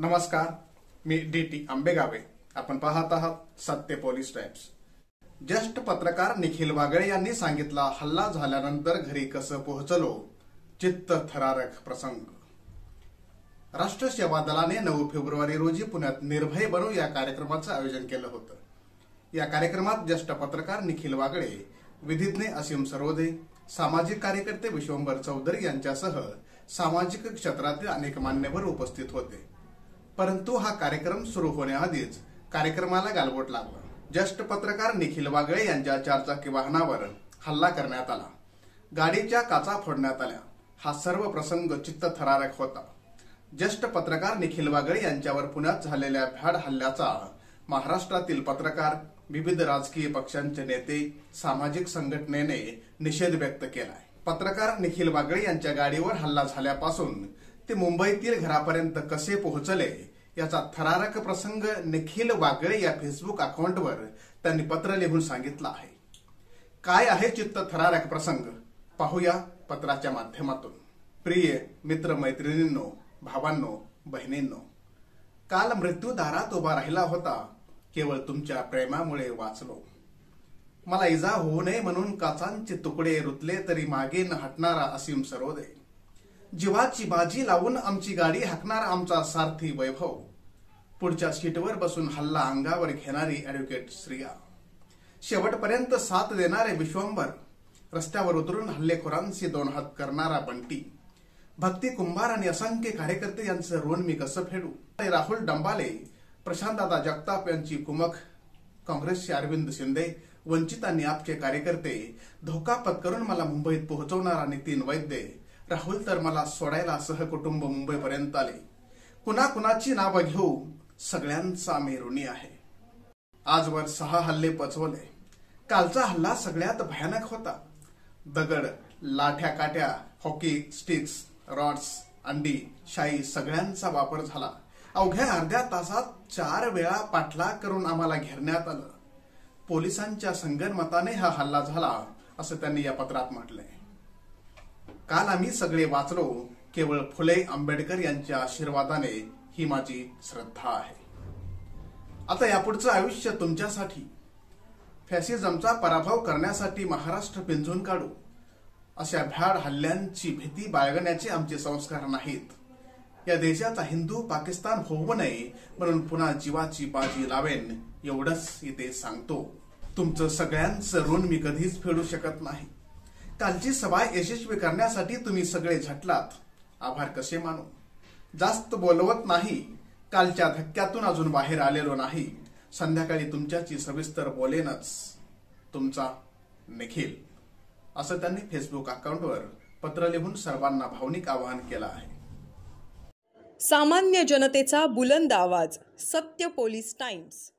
नमस्कार, मी DT आंबेगावे. आपण पाहत आहात सत्य पोलीस टाइम्स. ज्येष्ठ पत्रकार निखिल वागळे यांनी सांगितला, हल्ला झाल्यानंतर घरी कसं पोहोचलो, चित्त थरारक प्रसंग. राष्ट्र सेवा दलाने 9 फेब्रुवारी रोजी पुण्यात निर्भय बनू या कार्यक्रमाचं आयोजन केलं होतं. या कार्यक्रमात ज्येष्ठ पत्रकार निखिल वागळे, विधिज्ञ असीम सरोदे, सामाजिक कार्यकर्ते विश्वंभर चौधरी यांच्यासह सामाजिक क्षेत्रातील अनेक मान्यवर उपस्थित होते. परंतु हा कार्यक्रम सुरू होण्याआधीच कार्यक्रमाला गालबोट लागला. ज्येष्ठ पत्रकार निखिल वागळे यांच्या चारचाकी वाहनावर हल्ला करण्यात आला. गाडीच्या काचा फोडण्यात आल्या. हा सर्व प्रसंग चित्तथरारक होता. ज्येष्ठ पत्रकार निखिल वागळे यांच्यावर पुण्यात झालेल्या भ्याड हल्ल्याचा महाराष्ट्रातील पत्रकार, विविध राजकीय पक्षांचे नेते, सामाजिक संघटनेने निषेध व्यक्त केलाय. पत्रकार निखिल वागळे यांच्या गाडीवर हल्ला झाल्यापासून ते मुंबईतील घरापर्यंत कसे पोहोचले याचा थरारक प्रसंग निखिल वागळे या फेसबुक अकाउंटवर त्यांनी पत्र लिहून सांगितलं आहे. काय आहे चित्त थरारक प्रसंग, पाहूया पत्राच्या माध्यमातून. प्रिय मित्र मैत्रिणींनो, भावांनो, बहिणींनो, काल मृत्यू दारात उभा राहिला होता. केवळ तुमच्या प्रेमामुळे वाचलो. मला इजा होऊ नये म्हणून काचांचे तुकडे रुतले तरी मागे न हटणारा असीम सरोदे. जीवाची बाजी लावून आमची गाडी हाकणारा आमचा सारथी वैभव. पुढच्या सीटवर बसून हल्ला अंगावर घेणारी ॲडव्होकेट श्रिया. शेवटपर्यंत साथ देणारे विश्वंभर. रस्त्यावर उतरून हल्लेखोरांशी 2 हात करणारा बंटी. भक्ती कुंभार आणि असंख्य कार्यकर्ते यांचं ऋण मी कसं फेडू. राहुल डंबाले, प्रशांतदादा जगताप यांची कुमक, काँग्रेसचे अरविंद शिंदे, वंचित आणि आपचे कार्यकर्ते, धोका पत्करून मला मुंबईत पोहोचवणारा नितीन वैद्य, राहुल तर मला सोडायला सहकुटुंब मुंबईपर्यंत आले. कुणाकुणाची नावं घेऊ, सगळ्यांचा मी ऋणी आहे. आजवर 6 हल्ले पचवले. कालचा हल्ला सगळ्यात भयानक होता. दगड, लाठ्या काट्या, हॉकी स्टिक्स, रॉड्स, अंडी, शाई सगळ्यांचा वापर झाला. अवघ्या अर्ध्या तासात 4 वेळा पाठलाग करून आम्हाला घेरण्यात आलं. पोलिसांच्या संगनमताने हा हल्ला झाला असं त्यांनी या पत्रात म्हटलंय. काल आम्ही सगळे वाचलो. केवळ फुले आंबेडकर यांच्या आशीर्वादाने ही माझी श्रद्धा आहे. आता यापुढचं आयुष्य तुमच्यासाठी. फॅसिझमचा पराभव करण्यासाठी महाराष्ट्र पिंजून काढू. अशा भ्याड हल्ल्यांची भीती बाळगण्याचे आमचे संस्कार नाहीत. या देशाचा हिंदू पाकिस्तान होऊ नये म्हणून पुन्हा जीवाची बाजी लावेन, एवढंच इथे सांगतो. तुमचं सगळ्यांचं ऋण मी कधीच फेडू शकत नाही. कालची सभा यशस्वी करण्यासाठी तुम्ही सगळे झटलात. आभार कसे मानू. जास्त बोलवत नाही. कालच्या धक्क्यातून अजून बाहेर आलेलो नाही. संध्याकाळी तुमच्याशी सविस्तर बोलेनच. तुमचा निखिल, असं त्यांनी फेसबुक अकाउंटवर पत्र लिहून सर्वांना भावनिक आवाहन केलं आहे. सामान्य जनतेचा बुलंद आवाज, सत्य पोलीस टाइम्स.